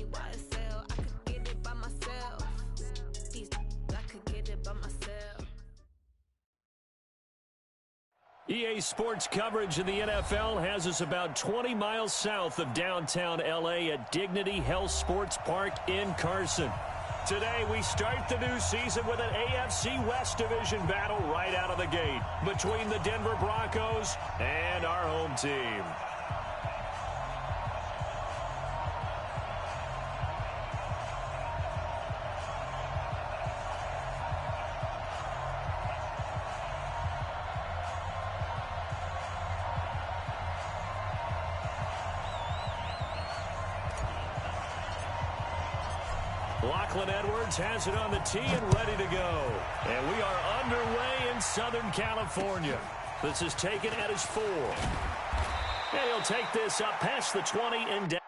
me YSL. I could get it by myself. These I could get it by myself. EA Sports coverage of the NFL has us about 20 miles south of downtown L.A. at Dignity Health Sports Park in Carson. Today, we start the new season with an AFC West Division battle right out of the gate between the Denver Broncos and our home team. Lachlan Edwards has it on the tee and ready to go. And we are underway in Southern California. This is taken at his 4. And he'll take this up past the 20 and down.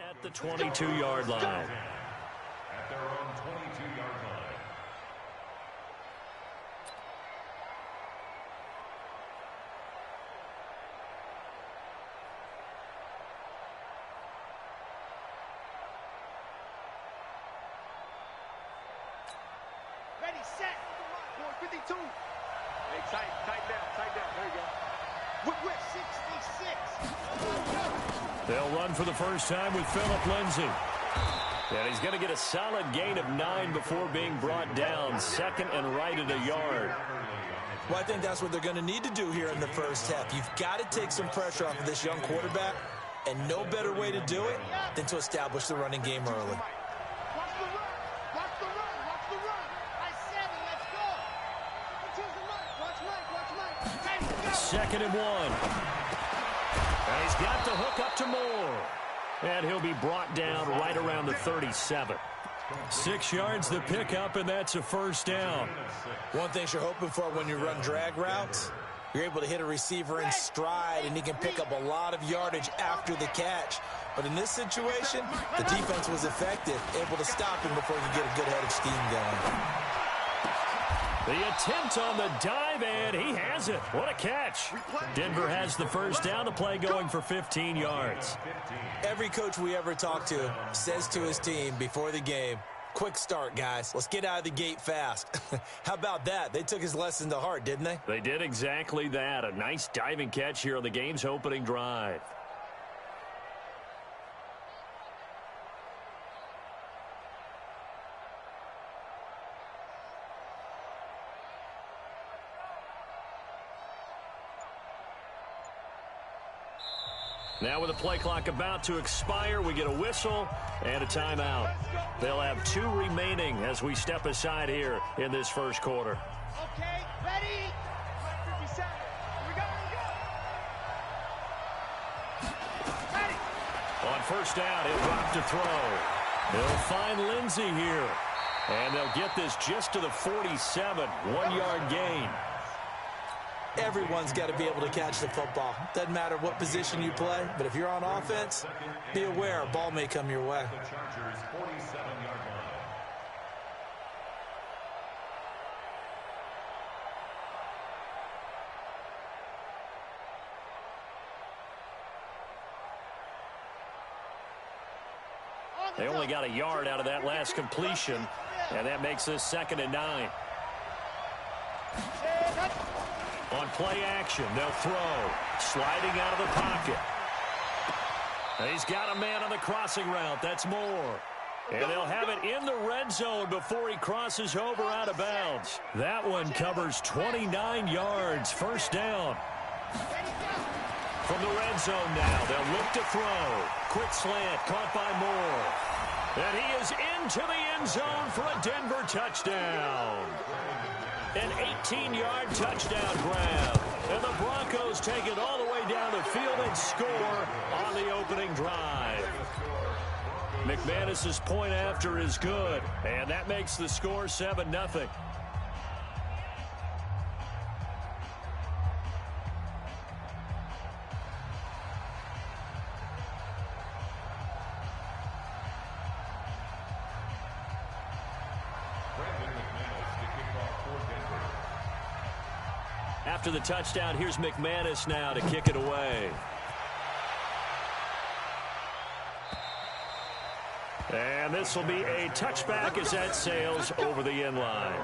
at the 22-yard line. At their own 22-yard line. Ready, set. 452. Hey, tight down. There you go. Whip, 66. They'll run for the first time with Phillip Lindsay. And he's going to get a solid gain of 9 before being brought down. Second and right at a yard. Well, I think that's what they're going to need to do here in the first half. You've got to take some pressure off of this young quarterback, and no better way to do it than to establish the running game early. Watch the run. I 7, let's go. Choose the run. Watch Mike. Ready, go. Second and 1. And he's got the hook up to Moore. And he'll be brought down right around the 37. 6 yards the pickup, and that's a first down. One thing you're hoping for when you run drag routes, you're able to hit a receiver in stride, and he can pick up a lot of yardage after the catch. But in this situation, the defense was effective, able to stop him before he could get a good head of steam going. The attempt on the dive, and he has it. What a catch. Denver has the first down, the play going for 15 yards. Every coach we ever talk to says to his team before the game, quick start, guys. Let's get out of the gate fast. How about that? They took his lesson to heart, didn't they? They did exactly that. A nice diving catch here on the game's opening drive. Now with the play clock about to expire, we get a whistle and a timeout. They'll have 2 remaining as we step aside here in this first quarter. Okay, ready. 57. Here we go. Ready. On first down, he'll drop to throw. He'll find Lindsay here. And they'll get this just to the 47. 1-yard gain. Everyone's got to be able to catch the football. Doesn't matter what position you play, but if you're on offense, be aware a ball may come your way. The Chargers' 47-yard line. They only got a yard out of that last completion, and that makes this 2nd and 9. On play action, they'll throw. Sliding out of the pocket. He's got a man on the crossing route. That's Moore. And they'll have it in the red zone before he crosses over out of bounds. That one covers 29 yards. First down. From the red zone now, they'll look to throw. Quick slant, caught by Moore. And he is into the end zone for a Denver touchdown. An 18-yard touchdown grab. And the Broncos take it all the way down the field and score on the opening drive. McManus's point after is good, and that makes the score 7-0. After the touchdown, here's McManus now to kick it away. And this will be a touchback as that sails over the end line.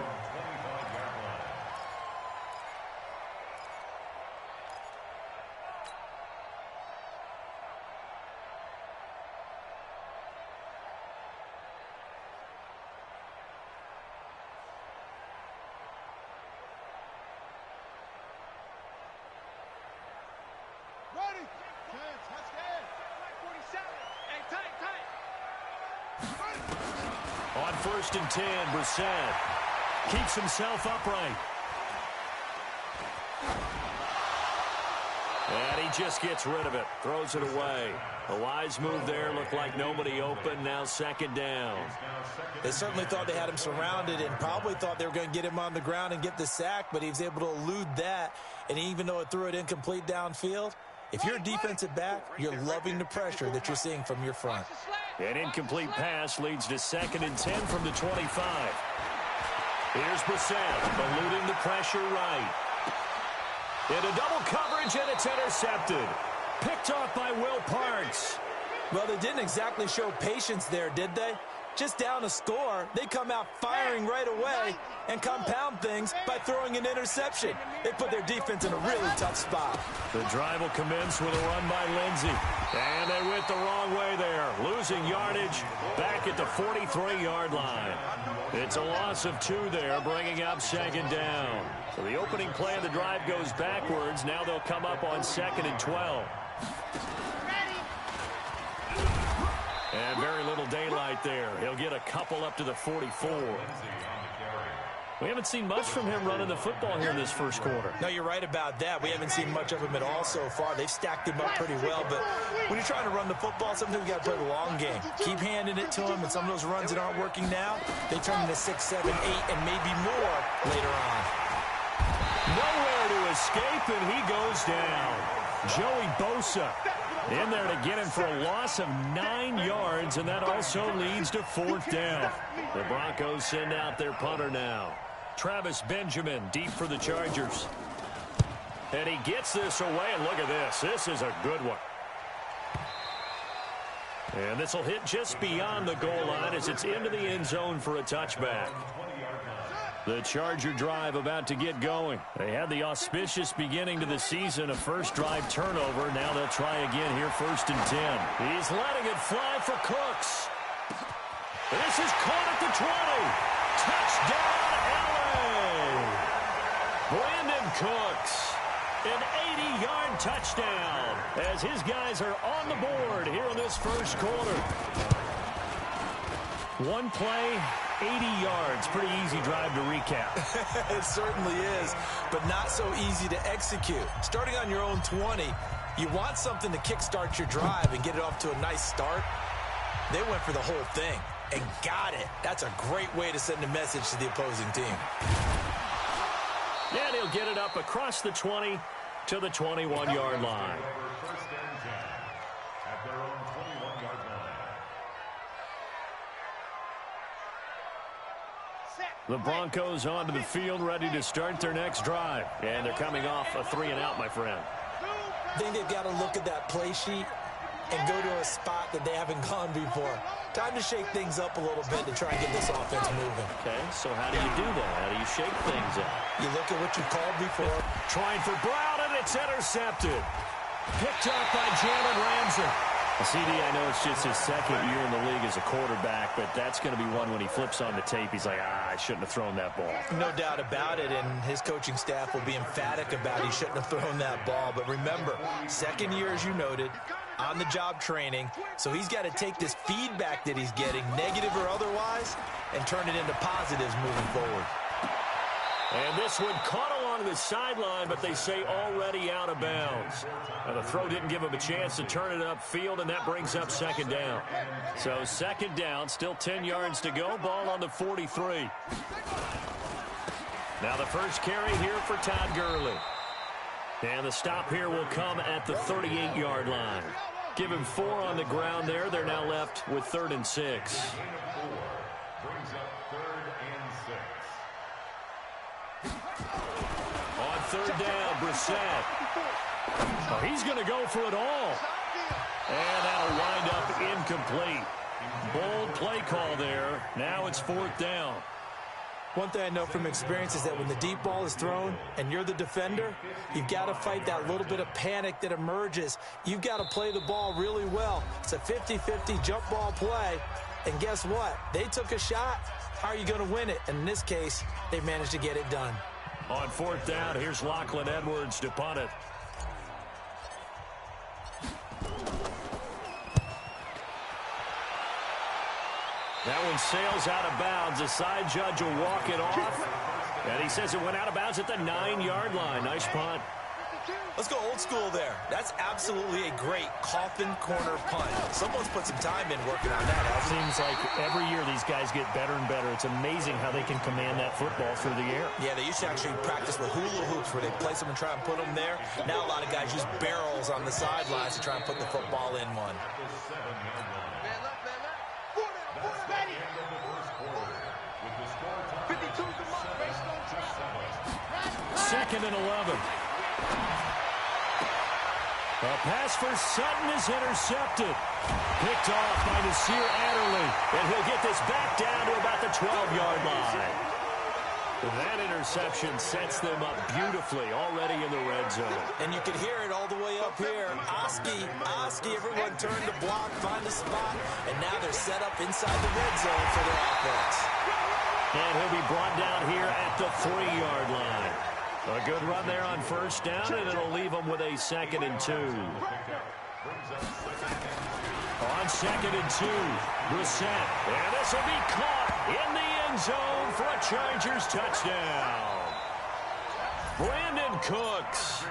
On 1st and 10, Brissett keeps himself upright. And he just gets rid of it, throws it away. A wise move there, looked like nobody open, now 2nd down. They certainly thought they had him surrounded and probably thought they were going to get him on the ground and get the sack, but he was able to elude that, and even though it threw it incomplete downfield, if you're a defensive back, you're loving the pressure that you're seeing from your front. Watch the slide. An incomplete pass leads to 2nd and 10 from the 25. Here's Brissett, eluding the pressure right. Into double coverage, and it's intercepted. Picked off by Will Parks. Well, they didn't exactly show patience there, did they? Just down a score, they come out firing right away and compound things by throwing an interception. They put their defense in a really tough spot. The drive will commence with a run by Lindsey. And they went the wrong way there, losing yardage back at the 43-yard line. It's a loss of 2 there, bringing up 2nd down. So the opening play of the drive goes backwards. Now they'll come up on 2nd and 12. And very little daylight there. He'll get a couple up to the 44. We haven't seen much from him running the football here in this first quarter. No, you're right about that. We haven't seen much of him at all so far. They've stacked him up pretty well. But when you're trying to run the football, sometimes you got to play the long game. Keep handing it to him, and some of those runs that aren't working now, they turn into 6, 7, 8, and maybe more later on. Nowhere to escape, and he goes down. Joey Bosa in there to get him for a loss of 9 yards, and that also leads to 4th down. The Broncos send out their punter now. Travis Benjamin deep for the Chargers. And he gets this away, and look at this. This is a good one. And this will hit just beyond the goal line as it's into the end zone for a touchback. The Charger drive about to get going. They had the auspicious beginning to the season, a first drive turnover. Now they'll try again here, 1st and 10. He's letting it fly for Cooks. This is caught at the 20. Touchdown, LA! Brandon Cooks. An 80-yard touchdown as his guys are on the board here in this first quarter. One play, 80 yards. Pretty easy drive to recap. It certainly is, but not so easy to execute. Starting on your own 20, you want something to kickstart your drive and get it off to a nice start. They went for the whole thing and got it. That's a great way to send a message to the opposing team. And he'll get it up across the 20 to the 21-yard line. First and 10 at their own 21-yard line. The Broncos onto the field, ready to start their next drive. And they're coming off a 3-and-out, my friend. I think they've got to look at that play sheet and go to a spot that they haven't gone before. Time to shake things up a little bit to try and get this offense moving. Okay, so how do you do that? How do you shake things up? You look at what you called before. Trying for Brown, and it's intercepted. Picked up by Jalen Ramsey. CD, I know it's just his 2nd year in the league as a quarterback, but that's going to be one when he flips on the tape. He's like, I shouldn't have thrown that ball. No doubt about it, and his coaching staff will be emphatic about he shouldn't have thrown that ball. But remember, 2nd year, as you noted, on-the-job training, so he's got to take this feedback that he's getting, negative or otherwise, and turn it into positives moving forward. And this one caught along the sideline, but they say already out of bounds. Now, the throw didn't give him a chance to turn it upfield, and that brings up 2nd down. So 2nd down, still 10 yards to go, ball on the 43. Now the first carry here for Todd Gurley. And the stop here will come at the 38-yard line. Give him 4 on the ground there. They're now left with 3rd and 6. Brings up 3rd and 6. On 3rd down, Brissett. Oh, he's going to go for it all. And that'll wind up incomplete. Bold play call there. Now it's 4th down. One thing I know from experience is that when the deep ball is thrown and you're the defender, you've got to fight that little bit of panic that emerges. You've got to play the ball really well. It's a 50-50 jump ball play. And guess what? They took a shot. How are you going to win it? And in this case, they managed to get it done. On 4th down, here's Lachlan Edwards to punt it. That one sails out of bounds. The side judge will walk it off. And he says it went out of bounds at the 9-yard line. Nice punt. Let's go old school there. That's absolutely a great coffin corner punt. Someone's put some time in working on that. It seems like every year these guys get better and better. It's amazing how they can command that football through the air. Yeah, they used to actually practice with hula hoops where they place them and try and put them there. Now a lot of guys use barrels on the sidelines to try and put the football in one. Man up, man up. 2nd and 11. A pass for Sutton is intercepted. Picked off by Nasir Adderley. And he'll get this back down to about the 12-yard line. That interception sets them up beautifully already in the red zone. And you can hear it all the way up here. Oski, everyone turned to block, find a spot, and now they're set up inside the red zone for their offense. And he'll be brought down here at the 3-yard line. A good run there on first down, and it'll leave them with a 2nd and 2. On 2nd and 2, Brissett. And this will be caught in the end zone for a Chargers touchdown. Brandon Cooks,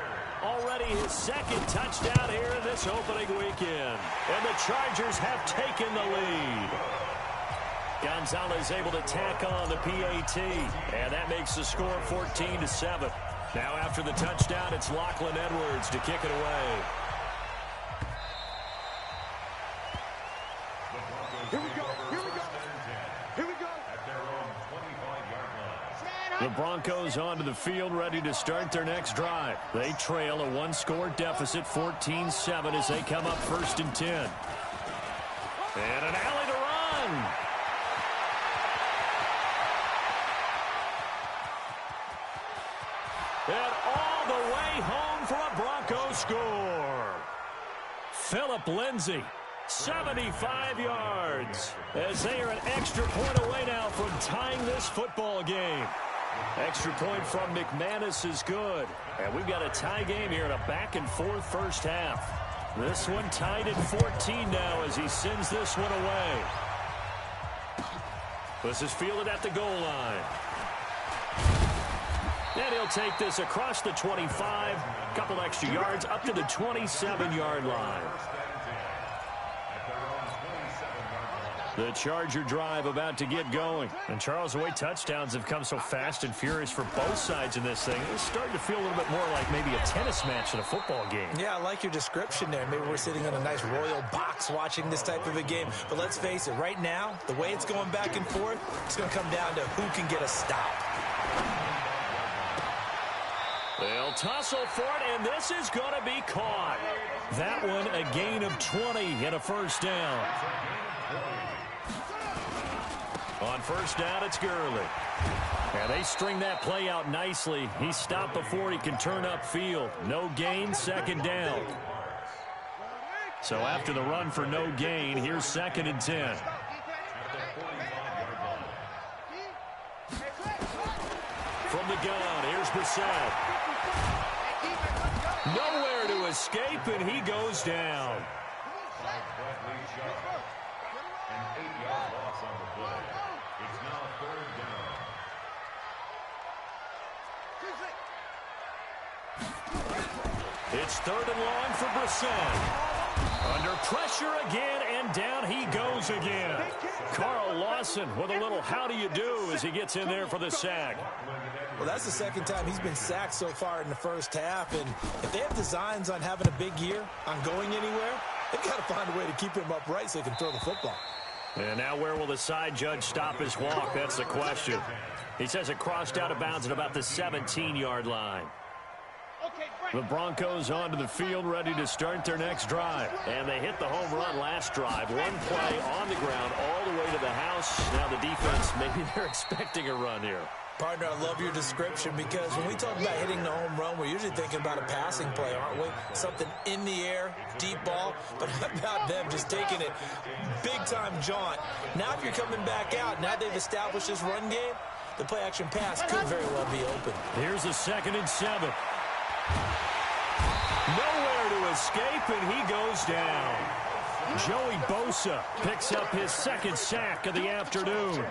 already his 2nd touchdown here in this opening weekend. And the Chargers have taken the lead. Gonzalez able to tack on the PAT, and that makes the score 14-7. Now after the touchdown, it's Lachlan Edwards to kick it away. Here we go. At their own 25-yard line. The Broncos onto the field, ready to start their next drive. They trail a one-score deficit, 14-7, as they come up 1st and 10. And an alley to run. And all the way home for a Broncos score. Philip Lindsay, 75 yards, as they are an extra point away now from tying this football game. Extra point from McManus is good. And we've got a tie game here in a back-and-forth first half. This one tied at 14 now as he sends this one away. This is fielded at the goal line. And he'll take this across the 25, couple extra yards, up to the 27-yard line. The Charger drive about to get going. And Charles, the way touchdowns have come so fast and furious for both sides in this thing, it's starting to feel a little bit more like maybe a tennis match in a football game. Yeah, I like your description there. Maybe we're sitting in a nice royal box watching this type of a game. But let's face it, right now, the way it's going back and forth, it's going to come down to who can get a stop. They'll tussle for it, and this is going to be caught. That one, a gain of 20 and a first down. On first down, it's Gurley. And they string that play out nicely. He's stopped before he can turn upfield. No gain, 2nd down. So after the run for no gain, here's 2nd and 10. From the gun, here's Brissett. Nowhere to escape, and he goes down. An 8-yard loss on the play. It's now 3rd down. It's 3rd and long for Brissett. Under pressure again, and down he goes again. Carl Lawson with a little how do you do as he gets in there for the sack. Well, that's the 2nd time he's been sacked so far in the first half. And if they have designs on having a big year, on going anywhere, they've got to find a way to keep him upright so he can throw the football. And now where will the side judge stop his walk? That's the question. He says it crossed out of bounds at about the 17-yard line. The Broncos onto the field, ready to start their next drive. And they hit the home run last drive. One play on the ground all the way to the house. Now the defense, maybe they're expecting a run here. Partner, I love your description because when we talk about hitting the home run, we're usually thinking about a passing play, aren't we? Something in the air, deep ball. But how about them just taking it big-time jaunt? Now if you're coming back out, now they've established this run game, the play-action pass could very well be open. Here's a 2nd and 7. Nowhere to escape, and he goes down. Joey Bosa picks up his 2nd sack of the afternoon.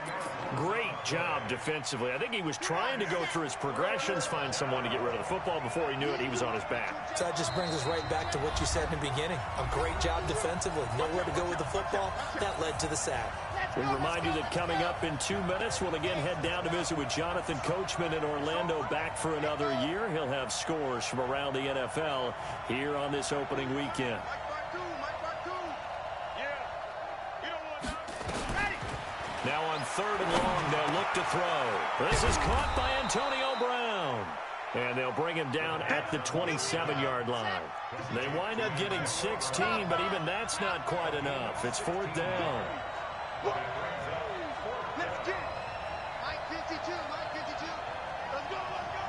Great job defensively. I think he was trying to go through his progressions, find someone to get rid of the football. Before he knew it, he was on his back. So that just brings us right back to what you said in the beginning. A great job defensively. Nowhere to go with the football. That led to the sack. We remind you that coming up in 2 minutes, we'll again head down to visit with Jonathan Coachman in Orlando, back for another year. He'll have scores from around the NFL here on this opening weekend. Now on 3rd and long, they'll look to throw. This is caught by Antonio Brown. And they'll bring him down at the 27-yard line. They wind up getting 16, but even that's not quite enough. It's 4th down. Let's get it. Mike 52, Mike 52. Let's go, let's go.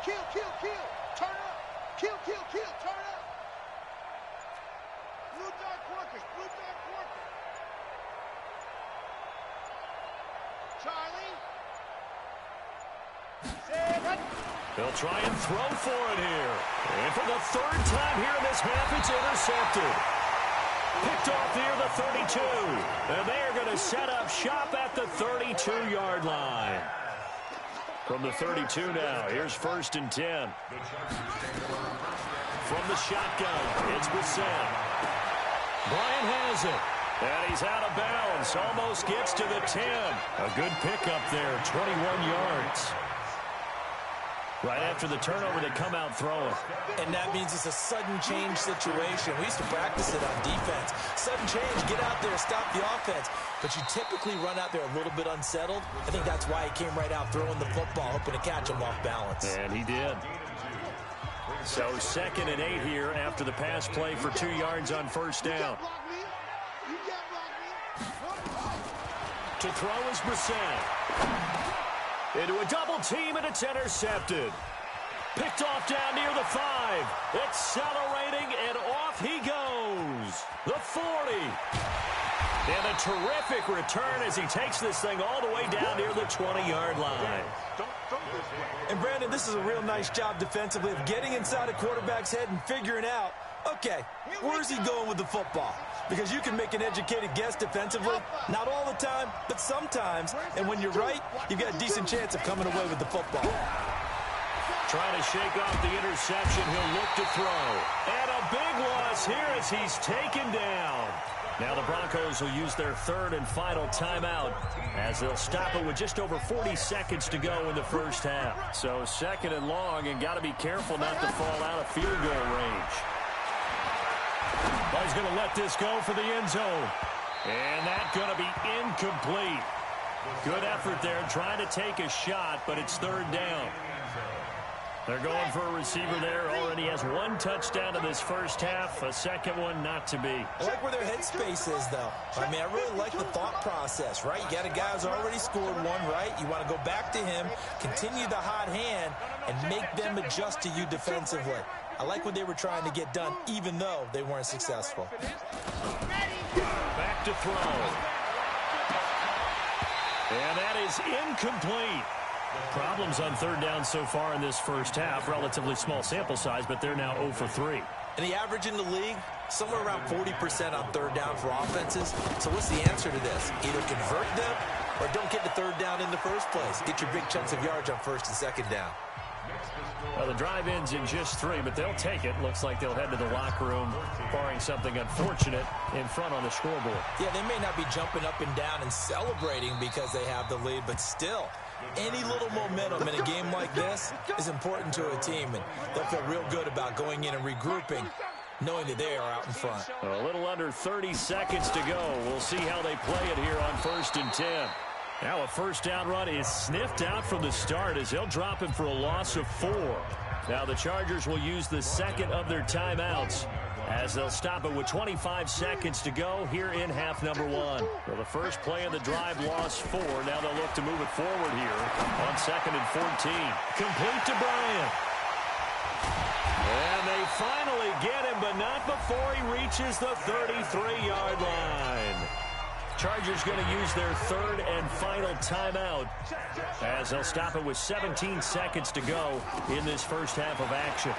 Kill, kill, kill. Turn up. Kill, kill, kill. Turn up. Blue dark workers, blue dark workers. Charlie. They'll try and throw for it here. And for the 3rd time here in this half, it's intercepted. Picked off near the 32. And they are going to set up shop at the 32-yard line. From the 32 now, here's 1st and 10. From the shotgun, it's Brissett. Bryant has it. And he's out of bounds. Almost gets to the 10. A good pickup there, 21 yards. Right after the turnover, they come out throwing. And that means it's a sudden change situation. We used to practice it on defense. Sudden change, get out there, stop the offense. But you typically run out there a little bit unsettled. I think that's why he came right out throwing the football, hoping to catch him off balance. And he did. So 2nd and 8 here after the pass play for 2 yards on 1st down. To throw is Brissett. Into a double team, and it's intercepted. Picked off down near the 5. Accelerating, and off he goes. The 40. And a terrific return as he takes this thing all the way down near the 20-yard line. And, Brandon, this is a real nice job defensively of getting inside a quarterback's head and figuring out, okay, where's he going with the football? Because you can make an educated guess defensively. Not all the time, but sometimes. And when you're right, you've got a decent chance of coming away with the football. Trying to shake off the interception. He'll look to throw. And a big loss here as he's taken down. Now the Broncos will use their 3rd and final timeout as they'll stop it with just over 40 seconds to go in the 1st half. So 2nd and long, and got to be careful not to fall out of field goal range. Well, he's going to let this go for the end zone. And that's going to be incomplete. Good effort there trying to take a shot, but it's 3rd down. They're going for a receiver there. Already has 1 touchdown in this 1st half. A 2nd one not to be. I like where their headspace is, though. I mean, I really like the thought process, right? You got a guy who's already scored 1, right? You want to go back to him, continue the hot hand, and make them adjust to you defensively. I like what they were trying to get done, even though they weren't successful. Back to throw. And that is incomplete. Problems on 3rd down so far in this 1st half. Relatively small sample size, but they're now 0 for 3. And the average in the league, somewhere around 40% on 3rd down for offenses. So what's the answer to this? Either convert them or don't get the 3rd down in the first place. Get your big chunks of yards on 1st and 2nd down. Well, the drive ends in just 3, but they'll take it. Looks like they'll head to the locker room, barring something unfortunate in front on the scoreboard. Yeah, they may not be jumping up and down and celebrating because they have the lead, but still, any little momentum in a game like this is important to a team, and they'll feel real good about going in and regrouping, knowing that they are out in front. A little under 30 seconds to go. We'll see how they play it here on 1st and 10. Now a 1st down run is sniffed out from the start as they'll drop him for a loss of 4. Now the Chargers will use the 2nd of their timeouts as they'll stop it with 25 seconds to go here in half number 1. Well, the first play of the drive lost 4. Now they'll look to move it forward here on 2nd and 14. Complete to Bryant. And they finally get him, but not before he reaches the 33-yard line. Chargers going to use their 3rd and final timeout as they'll stop it with 17 seconds to go in this 1st half of action.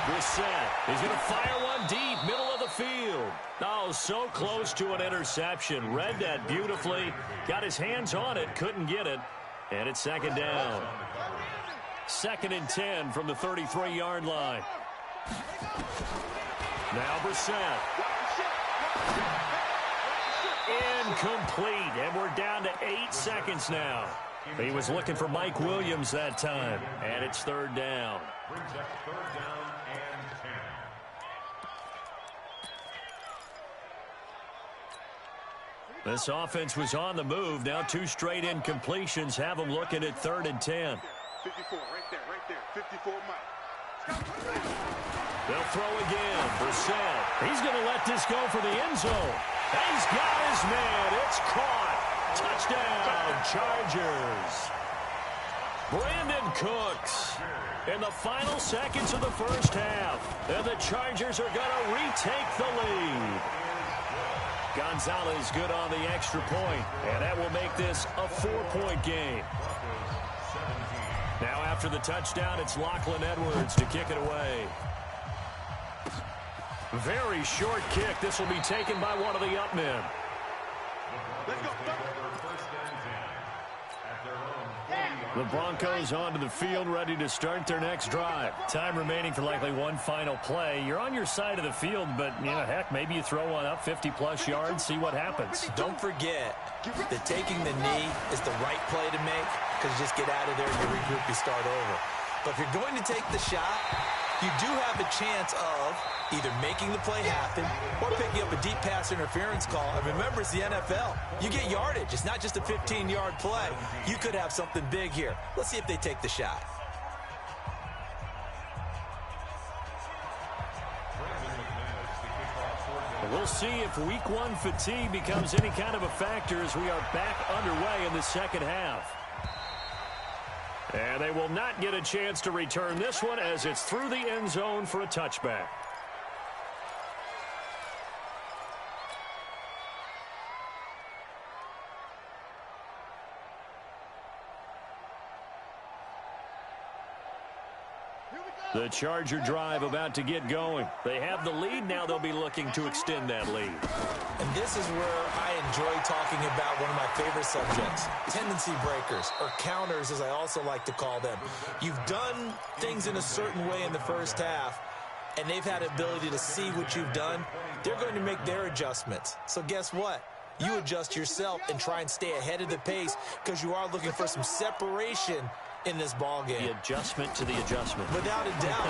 Brissett is going to fire one deep, middle of the field. Oh, so close to an interception. Read that beautifully. Got his hands on it, couldn't get it. And it's 2nd down. 2nd and 10 from the 33-yard line. Now Brissett. Incomplete, and we're down to 8 seconds now. He was looking for Mike Williams that time, and it's 3rd down. Brings up 3rd down and 10. This offense was on the move. Now 2 straight incompletions have them looking at 3rd and 10. 54, right there. 54 miles. They'll throw again. Brissett. He's going to let this go for the end zone. He's got his man. It's caught. Touchdown, Chargers. Brandon Cooks in the final seconds of the first half. And the Chargers are going to retake the lead. Gonzalez good on the extra point, and that will make this a 4-point game. Now after the touchdown, it's Lachlan Edwards to kick it away. Very short kick. This will be taken by one of the up men. Let's go. The Broncos onto the field, ready to start their next drive. Time remaining for likely one final play. You're on your side of the field, but, you know, heck, maybe you throw one up 50-plus yards, see what happens. Don't forget that taking the knee is the right play to make, because you just get out of there, you regroup, you start over. But if you're going to take the shot, you do have a chance of either making the play happen or picking up a deep pass interference call. And remember, it's the NFL. You get yardage. It's not just a 15-yard play. You could have something big here. Let's see if they take the shot. We'll see if week 1 fatigue becomes any kind of a factor as we are back underway in the second half. And they will not get a chance to return this one as it's through the end zone for a touchback. The Charger drive about to get going. They have the lead. Now they'll be looking to extend that lead. And this is where I enjoy talking about one of my favorite subjects, tendency breakers, or counters as I also like to call them. You've done things in a certain way in the first half, and they've had the ability to see what you've done. They're going to make their adjustments. So guess what? You adjust yourself and try and stay ahead of the pace because you are looking for some separation in this ball game. The adjustment to the adjustment. Without a doubt.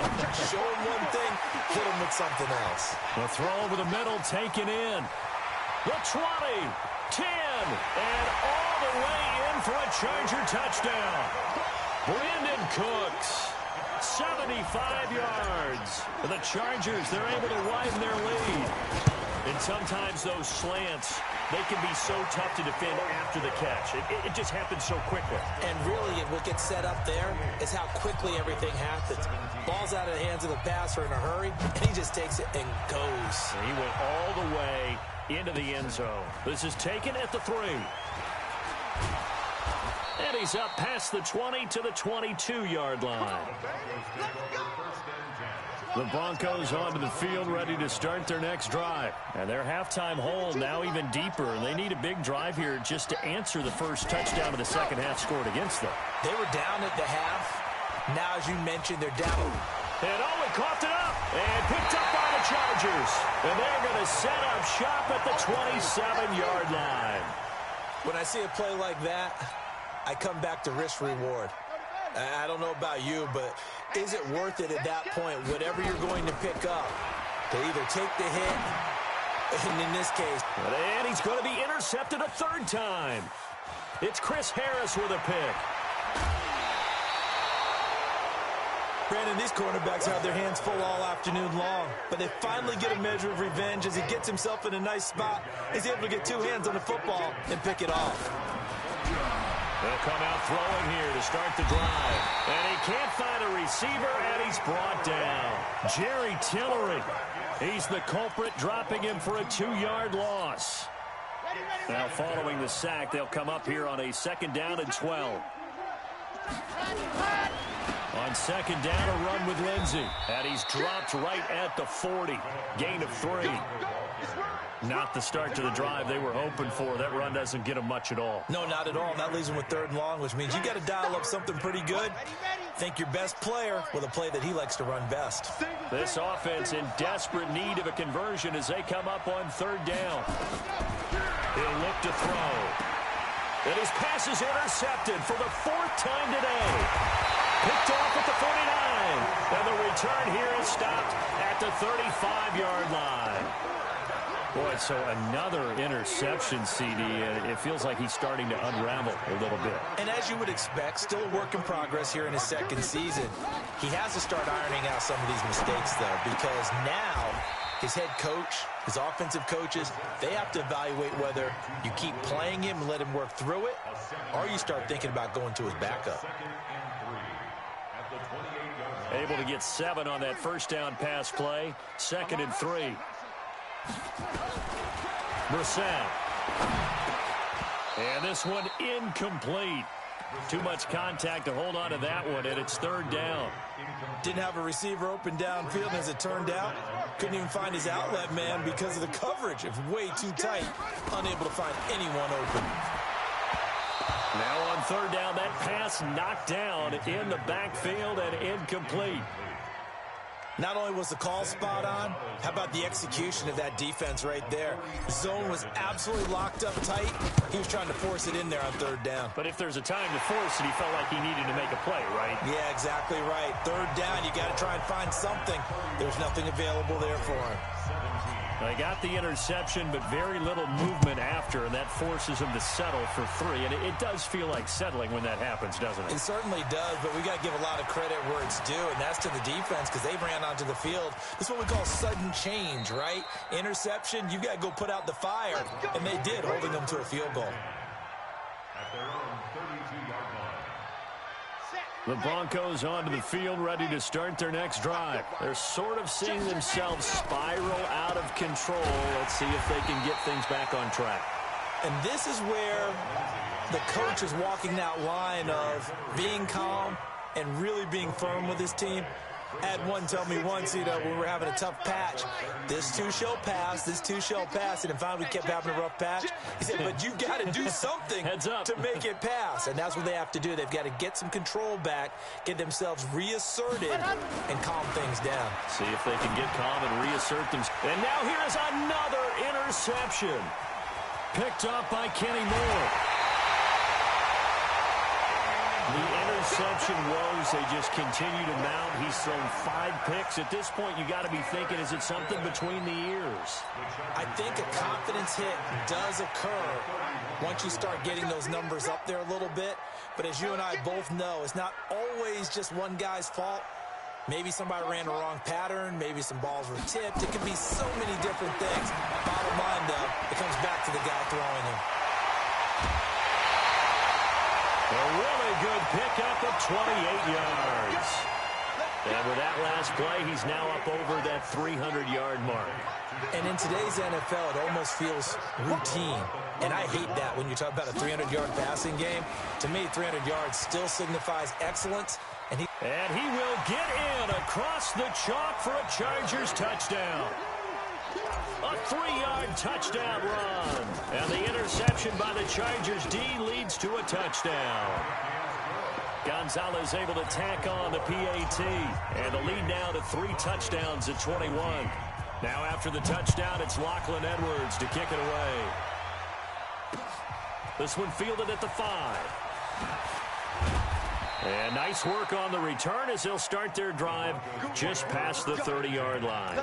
Show him one thing, hit him with something else. The throw over the middle taken in. The 20, 10, and all the way in for a Charger touchdown. Brandon Cooks, 75 yards. And the Chargers, they're able to widen their lead. And sometimes those slants, they can be so tough to defend after the catch. It just happens so quickly. And really, what gets set up there is how quickly everything happens. Ball's out of the hands of the passer in a hurry, and he just takes it and goes. And he went all the way into the end zone. This is taken at the 3. And he's up past the 20 to the 22-yard line. The Broncos onto the field, ready to start their next drive. And their halftime hole now even deeper. And they need a big drive here just to answer the first touchdown of the second half scored against them. They were down at the half. Now, as you mentioned, they're down. And Owen coughed it up and picked up by the Chargers. And they're going to set up shop at the 27-yard line. When I see a play like that, I come back to risk reward. I don't know about you, but is it worth it at that point, whatever you're going to pick up, to either take the hit, and in this case. And he's going to be intercepted a 3rd time. It's Chris Harris with a pick. Brandon, these cornerbacks have their hands full all afternoon long, but they finally get a measure of revenge as he gets himself in a nice spot. He's able to get 2 hands on the football and pick it off. They'll come out throwing here to start the drive. And he can't find a receiver, and he's brought down. Jerry Tillery. He's the culprit, dropping him for a 2-yard loss. Now following the sack, they'll come up here on a 2nd down and 12. On 2nd down, a run with Lindsey. And he's dropped right at the 40. Gain of 3. Not the start to the drive they were hoping for. That run doesn't get them much at all. No, not at all. That leaves them with 3rd and long, which means you got to dial up something pretty good. Think your best player with a play that he likes to run best. This offense in desperate need of a conversion as they come up on 3rd down. He'll look to throw. And his pass is intercepted for the 4th time today. Picked off at the 49. And the return here is stopped at the 35-yard line. Boy, so another interception, CD. It feels like he's starting to unravel a little bit. And as you would expect, still a work in progress here in his second season. He has to start ironing out some of these mistakes, though, because now his head coach, his offensive coaches, they have to evaluate whether you keep playing him and let him work through it, or you start thinking about going to his backup. Able to get 7 on that first down pass play. 2nd and 3. Brissett. And this one incomplete. Too much contact to hold on to that one, and it's 3rd down. Didn't have a receiver open downfield, and as it turned out, couldn't even find his outlet man because of the coverage. It was way too tight, unable to find anyone open. Now on 3rd down, that pass knocked down in the backfield and incomplete. Not only was the call spot on, how about the execution of that defense right there? The zone was absolutely locked up tight. He was trying to force it in there on 3rd down. But if there's a time to force it, he felt like he needed to make a play, right? Yeah, exactly right. 3rd down, you got to try and find something. There's nothing available there for him. They got the interception, but very little movement after, and that forces him to settle for 3. And it does feel like settling when that happens, doesn't it? It certainly does, but we got to give a lot of credit where it's due, and that's to the defense because they ran onto the field. This is what we call sudden change, right? Interception, you got to go put out the fire, and they did, holding them to a field goal. At their own 32-yard line. The Broncos onto the field, ready to start their next drive. They're sort of seeing themselves spiral out of control. Let's see if they can get things back on track. And this is where the coach is walking that line of being calm and really being firm with his team. I had one tell me once, when we were having a tough patch, this too shall pass, this too shall pass, and finally we kept having a rough patch. He said, but you've got to do something to make it pass, and that's what they have to do. They've got to get some control back, get themselves reasserted, and calm things down. See if they can get calm and reassert them. And now here is another interception. Picked up by Kenny Moore. The interception woes, they just continue to mount. He's thrown 5 picks. At this point, you got to be thinking, is it something between the ears? I think a confidence hit does occur once you start getting those numbers up there a little bit. But as you and I both know, it's not always just one guy's fault. Maybe somebody ran the wrong pattern. Maybe some balls were tipped. It could be so many different things. Bottom line, though, it comes back to the guy throwing them. A really good pickup of 28 yards. And with that last play, he's now up over that 300-yard mark. And in today's NFL, it almost feels routine. And I hate that when you talk about a 300-yard passing game. To me, 300 yards still signifies excellence. And he will get in across the chalk for a Chargers touchdown. A 3-yard touchdown run. And the interception by the Chargers D leads to a touchdown. Gonzalez able to tack on the PAT. And the lead now to 3 touchdowns at 21. Now after the touchdown, it's Lachlan Edwards to kick it away. This one fielded at the 5. And nice work on the return as they'll start their drive just past the 30-yard line.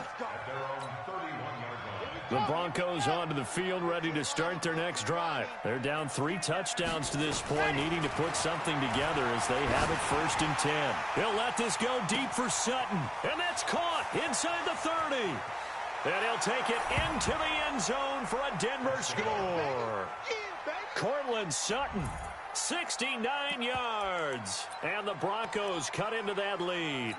The Broncos onto the field, ready to start their next drive. They're down 3 touchdowns to this point, needing to put something together as they have it 1st and 10. He'll let this go deep for Sutton, and that's caught inside the 30. And he'll take it into the end zone for a Denver score. Cortland Sutton, 69 yards, and the Broncos cut into that lead.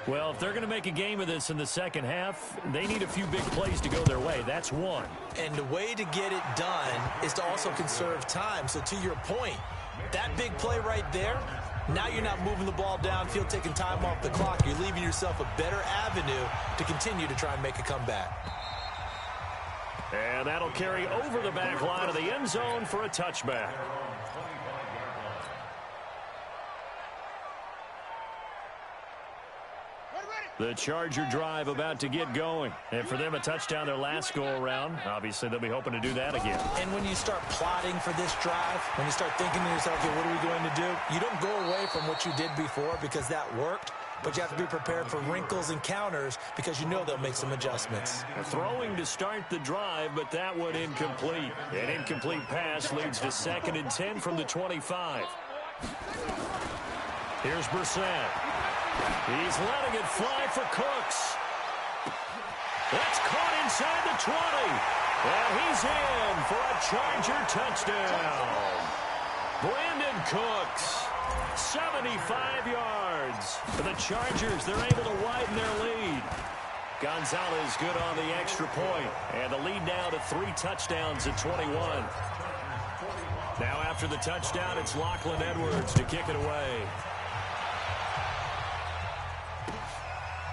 Well, if they're going to make a game of this in the second half, they need a few big plays to go their way. That's one. And the way to get it done is to also conserve time. So to your point, that big play right there, now you're not moving the ball downfield, taking time off the clock. You're leaving yourself a better avenue to continue to try and make a comeback. And that'll carry over the back line of the end zone for a touchback. The Charger drive about to get going. And for them, a touchdown their last go-around. Obviously, they'll be hoping to do that again. And when you start plotting for this drive, when you start thinking to yourself, okay, what are we going to do? You don't go away from what you did before because that worked. but you have to be prepared for wrinkles and counters because you know they'll make some adjustments. Throwing to start the drive, but that one incomplete. An incomplete pass leads to 2nd and 10 from the 25. Here's Brissett. He's letting it fly for Cooks. That's caught inside the 20. And he's in for a Charger touchdown. Brandon Cooks, 75 yards. For the Chargers, they're able to widen their lead. Gonzalez good on the extra point. And the lead now to 3 touchdowns at 21. Now after the touchdown, it's Lachlan Edwards to kick it away.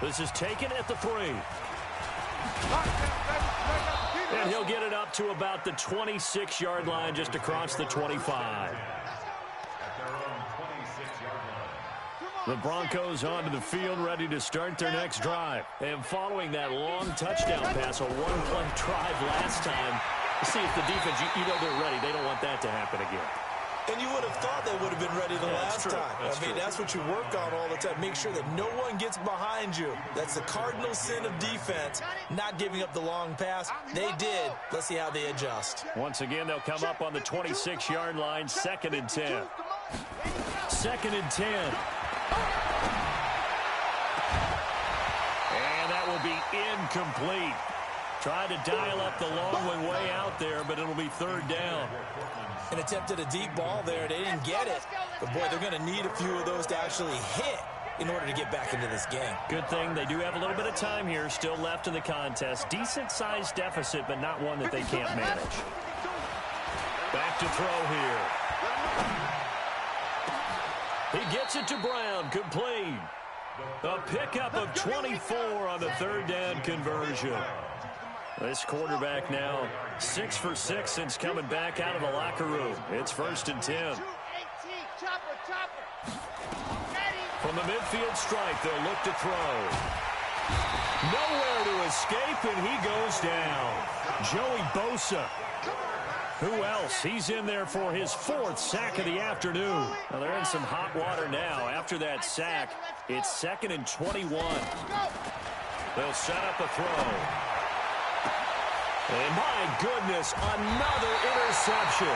This is taken at the 3. And he'll get it up to about the 26-yard line just across the 25. The Broncos onto the field ready to start their next drive. And following that long touchdown pass, a one-play drive last time, see if the defense, you know they're ready. They don't want that to happen again. And you would have thought they would have been ready the last time. That's what you work on all the time. Make sure that no one gets behind you. That's the cardinal sin of defense, not giving up the long pass. They did. Let's see how they adjust. Once again, they'll come up on the 26-yard line, 2nd and 10. 2nd and 10. And that will be incomplete. Tried to dial up the long one way out there, but it'll be 3rd down. And attempted a deep ball there. They didn't get it. But, boy, they're going to need a few of those to actually hit in order to get back into this game. Good thing they do have a little bit of time here still left in the contest. Decent-sized deficit, but not one that they can't manage. Back to throw here. He gets it to Brown. Complete. A pickup of 24 on the 3rd down conversion. This quarterback now 6 for 6 since coming back out of the locker room. It's 1st and 10. From the midfield strike, they'll look to throw. Nowhere to escape, and he goes down. Joey Bosa. Who else? He's in there for his 4th sack of the afternoon. Well, they're in some hot water now. After that sack, it's 2nd and 21. They'll set up a throw. And my goodness, another interception.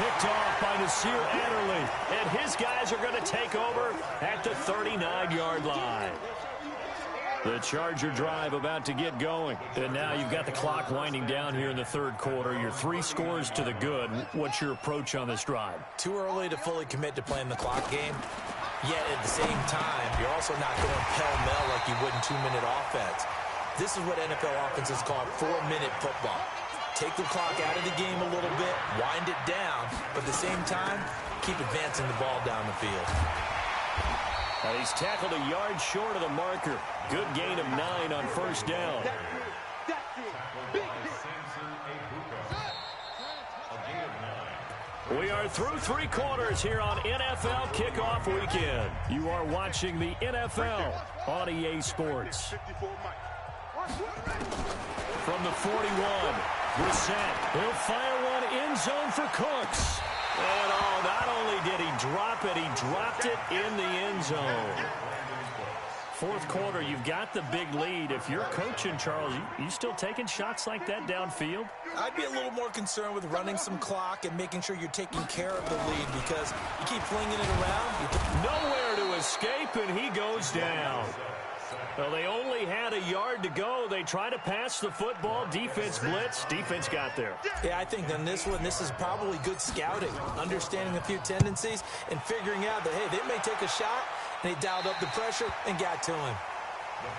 Picked off by Nasir Adderley. And his guys are going to take over at the 39-yard line. The Charger drive about to get going. And now you've got the clock winding down here in the 3rd quarter. Your 3 scores to the good. What's your approach on this drive? Too early to fully commit to playing the clock game. Yet at the same time, you're also not going pell-mell like you would in 2-minute offense. This is what NFL offenses call 4-minute football. Take the clock out of the game a little bit, wind it down, but at the same time, keep advancing the ball down the field. And he's tackled a yard short of the marker. Good gain of 9 on 1st down. We are through 3 quarters here on NFL Kickoff Weekend. You are watching the NFL on EA Sports. From the 41, Brissett. He'll fire one end zone for Cooks. And not only did he drop it, he dropped it in the end zone. 4th quarter, you've got the big lead. If you're coaching, Charles, you still taking shots like that downfield? I'd be a little more concerned with running some clock and making sure you're taking care of the lead because you keep flinging it around. Nowhere to escape, and he goes down. Well, they only had a yard to go. They try to pass the football. Defense blitz. Defense got there. Yeah, I think on this one, this is probably good scouting, understanding a few tendencies, and figuring out that, hey, they may take a shot, and they dialed up the pressure and got to him.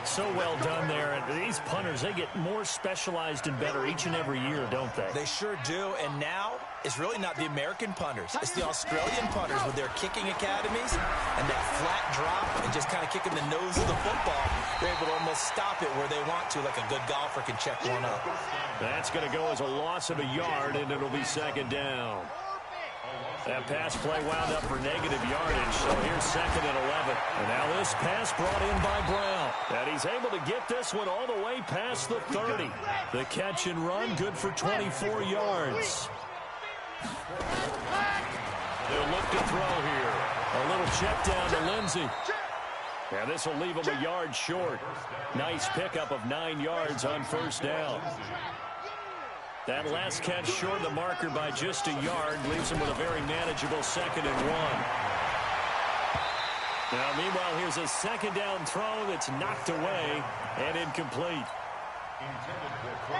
So well done there. And these punters, they get more specialized and better each and every year, don't they? They sure do. And now it's really not the American punters. It's the Australian punters with their kicking academies and that flat drop and just kind of kicking the nose of the football. They're able to almost stop it where they want to, like a good golfer can check one up. That's going to go as a loss of a yard, and it'll be 2nd down. That pass play wound up for negative yardage, so here's 2nd and 11. And now this pass brought in by Brown. And he's able to get this one all the way past the 30. The catch and run, good for 24 yards. They'll look to throw here. A little check down to Lindsey. And this will leave him a yard short. Nice pickup of 9 yards on first down. That last catch short of the marker by just a yard leaves him with a very manageable 2nd and 1. Now, meanwhile, here's a 2nd down throw that's knocked away and incomplete.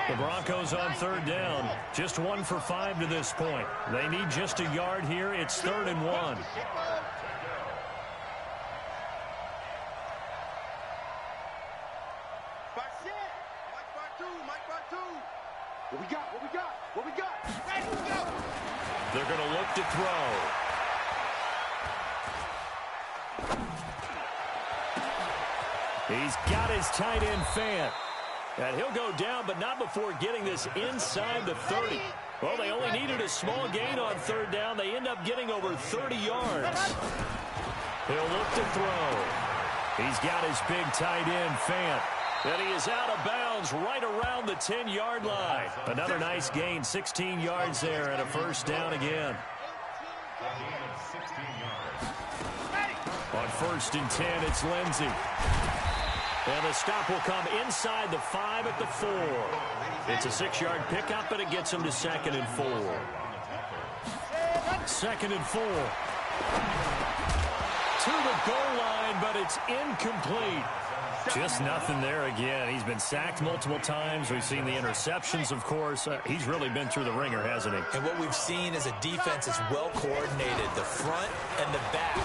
The Broncos on 3rd down. Just 1 for 5 to this point. They need just a yard here. It's 3rd and 1. What we got? Ready to go. They're going to look to throw. He's got his tight end Fant. And he'll go down, but not before getting this inside the 30. Well, they only needed a small gain on 3rd down. They end up getting over 30 yards. He'll look to throw. He's got his big tight end Fant. And he is out of bounds right around the 10-yard line. Another nice gain, 16 yards there, and a first down again. On 1st and 10, it's Lindsey. And the stop will come inside the 5 at the 4. It's a 6-yard pickup, and it gets him to 2nd and 4. 2nd and 4. To the goal line, but it's incomplete. Just nothing there again. He's been sacked multiple times. We've seen the interceptions, of course. He's really been through the ringer, hasn't he? And what we've seen is a defense that's well coordinated, the front and the back.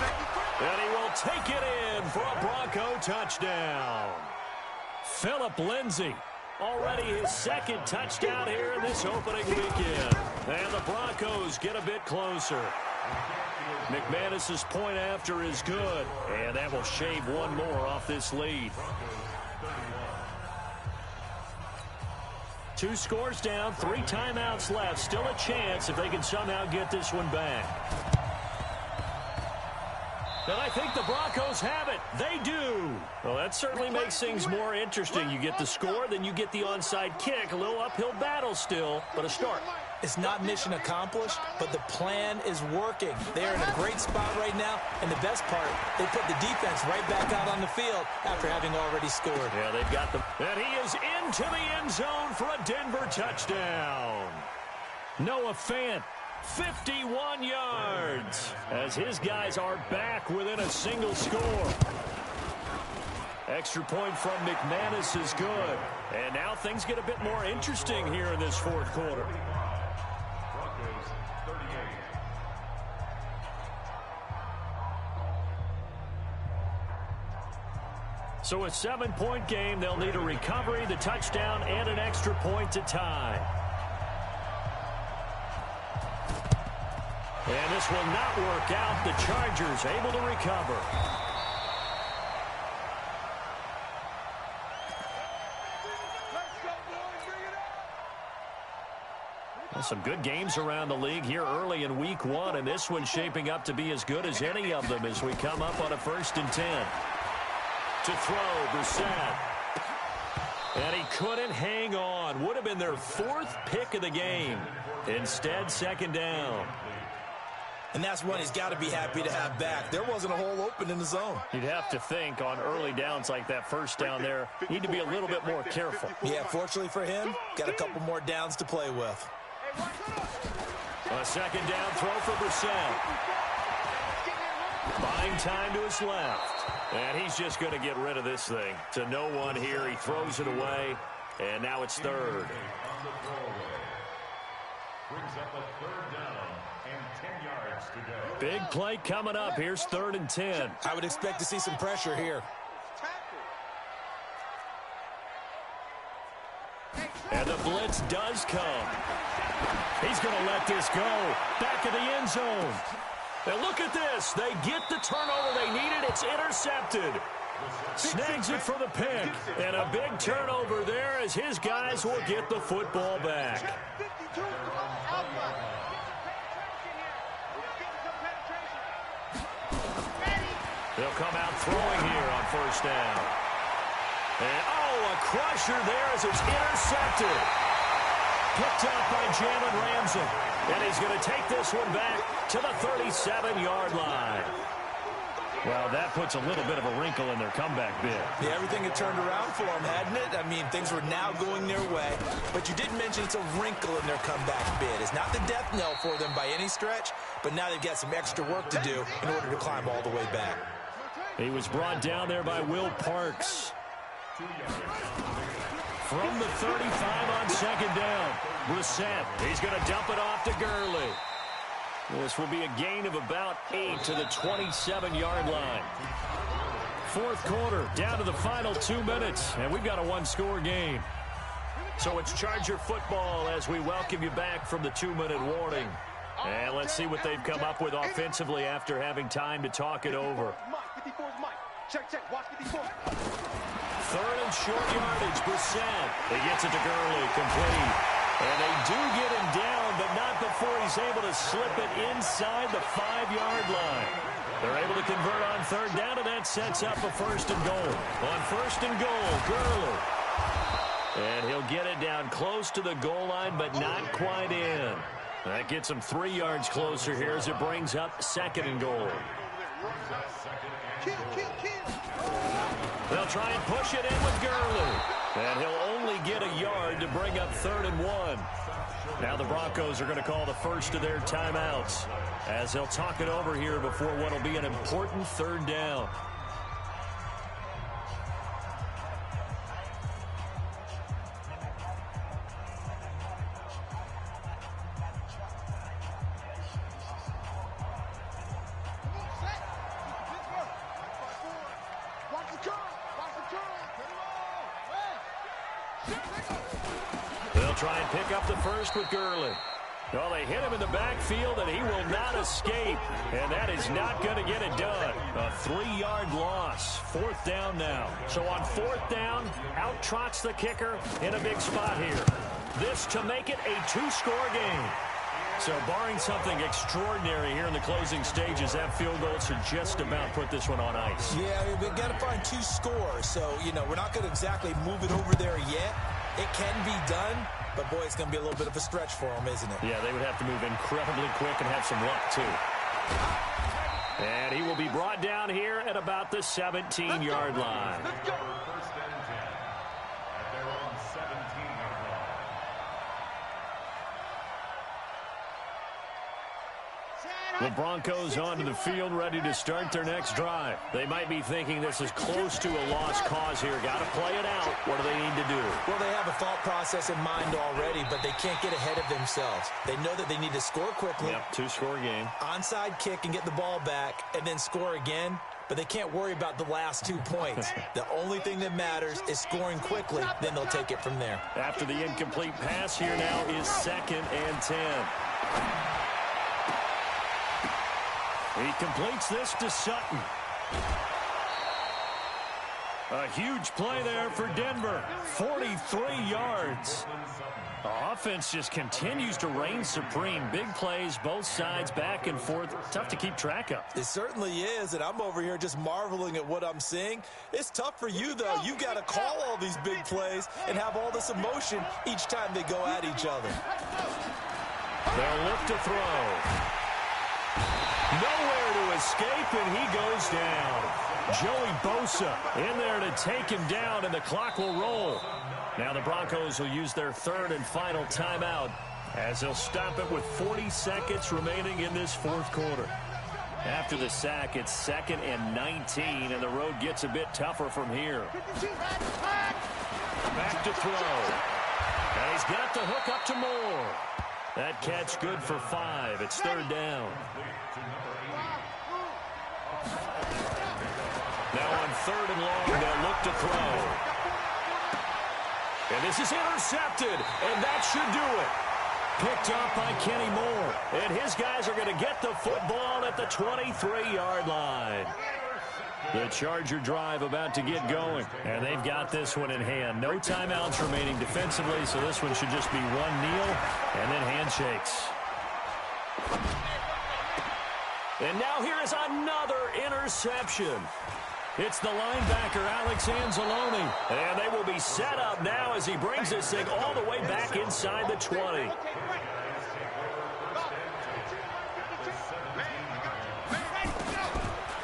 And he will take it in for a Bronco touchdown. Phillip Lindsay, already his 2nd touchdown here in this opening weekend. And the Broncos get a bit closer. McManus's point after is good, and that will shave 1 more off this lead. 2 scores down, 3 timeouts left. Still a chance if they can somehow get this one back. And I think the Broncos have it. They do. Well, that certainly makes things more interesting. You get the score, then you get the onside kick. A little uphill battle still, but a start. It's not mission accomplished, but the plan is working. They're in a great spot right now, and the best part, they put the defense right back out on the field after having already scored. Yeah, they've got them. And he is into the end zone for a Denver touchdown. Noah Fant, 51 yards, as his guys are back within a single score. Extra point from McManus is good. And now things get a bit more interesting here in this 4th quarter. So a 7-point game. They'll need a recovery, the touchdown, and an extra point to tie. And this will not work out. The Chargers able to recover. Well, some good games around the league here early in week 1, and this one's shaping up to be as good as any of them as we come up on a 1st and 10. To throw, Brissett. And he couldn't hang on. Would have been their 4th pick of the game. Instead, 2nd down. And that's one he's got to be happy to have back. There wasn't a hole open in the zone. You'd have to think on early downs like that first down there, need to be a little bit more careful. Yeah, fortunately for him, got a couple more downs to play with. A 2nd down throw for Brissett. Buying time to his left. And he's just going to get rid of this thing. To no one here. He throws it away. And now it's 3rd. Brings up a 3rd down and 10 yards to go. Big play coming up. Here's 3rd and 10. I would expect to see some pressure here. And the blitz does come. He's going to let this go. Back in the end zone. And look at this. They get the turnover they needed. It's intercepted. Snags it for the pick. And a big turnover there as his guys will get the football back. They'll come out throwing here on 1st down. And, oh, a crusher there as it's intercepted. Picked up by Jalen Ramsey. And he's going to take this one back to the 37-yard line. Well, that puts a little bit of a wrinkle in their comeback bid. Yeah, everything had turned around for them, hadn't it? I mean, things were now going their way. But you did mention it's a wrinkle in their comeback bid. It's not the death knell for them by any stretch, but now they've got some extra work to do in order to climb all the way back. He was brought down there by Will Parks. From the 35 on second down, Brissett. He's going to dump it off to Gurley. This will be a gain of about 8 to the 27-yard line. Fourth quarter, down to the final 2 minutes, and we've got a one-score game. So it's Charger football as we welcome you back from the 2-minute warning. And let's see what they've come up with offensively after having time to talk it over. Third and short yardage, Brissett. He gets it to Gurley, complete. And they do get him down, but not before he's able to slip it inside the 5-yard line. They're able to convert on third down, and that sets up a first and goal. On first and goal, Gurley. And he'll get it down close to the goal line, but not quite in. That gets him 3 yards closer here as it brings up second and goal. They'll try and push it in with Gurley. And he'll only get a yard to bring up 3rd and 1. Now the Broncos are going to call the first of their timeouts as they'll talk it over here before what will be an important third down. They'll try and pick up the first with Gurley. Well, they hit him in the backfield, and he will not escape. And that is not going to get it done. A 3-yard loss. 4th down now. So on 4th down, out trots the kicker in a big spot here. This to make it a 2-score game. So barring something extraordinary here in the closing stages, that field goal should just about put this one on ice. Yeah, we've got to find 2 scores. So, we're not going to exactly move it over there yet. It can be done, but, boy, it's going to be a little bit of a stretch for them, isn't it? Yeah, they would have to move incredibly quick and have some luck, too. And he will be brought down here at about the 17-yard line. The Broncos onto the field, ready to start their next drive. They might be thinking this is close to a lost cause here. Got to play it out. What do they need to do? Well, they have a thought process in mind already, but they can't get ahead of themselves. They know that they need to score quickly. Yep, 2-score game. Onside kick and get the ball back, and then score again. But they can't worry about the last 2 points. The only thing that matters is scoring quickly. Then they'll take it from there. After the incomplete pass here now is 2nd and 10. He completes this to Sutton. A huge play there for Denver. 43 yards. The offense just continues to reign supreme. Big plays, both sides, back and forth. Tough to keep track of. It certainly is, and I'm over here just marveling at what I'm seeing. It's tough for you, though. You got to call all these big plays and have all this emotion each time they go at each other. They'll look to throw. Nowhere to escape, and he goes down. Joey Bosa in there to take him down, and the clock will roll. Now the Broncos will use their 3rd and final timeout as they'll stop it with 40 seconds remaining in this 4th quarter. After the sack, it's 2nd and 19, and the road gets a bit tougher from here. Back to throw. And he's got the hook up to Moore. That catch good for 5. It's 3rd down. Now on 3rd and long, they'll look to throw. And this is intercepted, and that should do it. Picked up by Kenny Moore. And his guys are going to get the football at the 23-yard line. The Charger drive about to get going. And they've got this one in hand. No timeouts remaining defensively, so this one should just be one kneel and then handshakes. And now here is another interception. It's the linebacker, Alex Anzalone. And they will be set up now as he brings this thing all the way back inside the 20.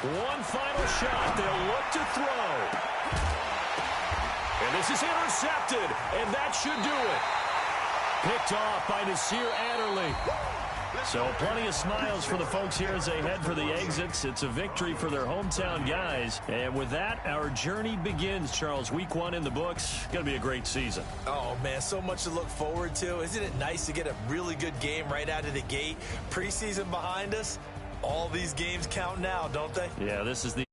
One final shot. They'll look to throw. And this is intercepted, and that should do it. Picked off by Nasir Adderley. So plenty of smiles for the folks here as they head for the exits. It's a victory for their hometown guys. And with that, our journey begins, Charles. Week 1 in the books. Going to be a great season. Oh, man, so much to look forward to. Isn't it nice to get a really good game right out of the gate? Preseason behind us. All these games count now, don't they? Yeah, this is the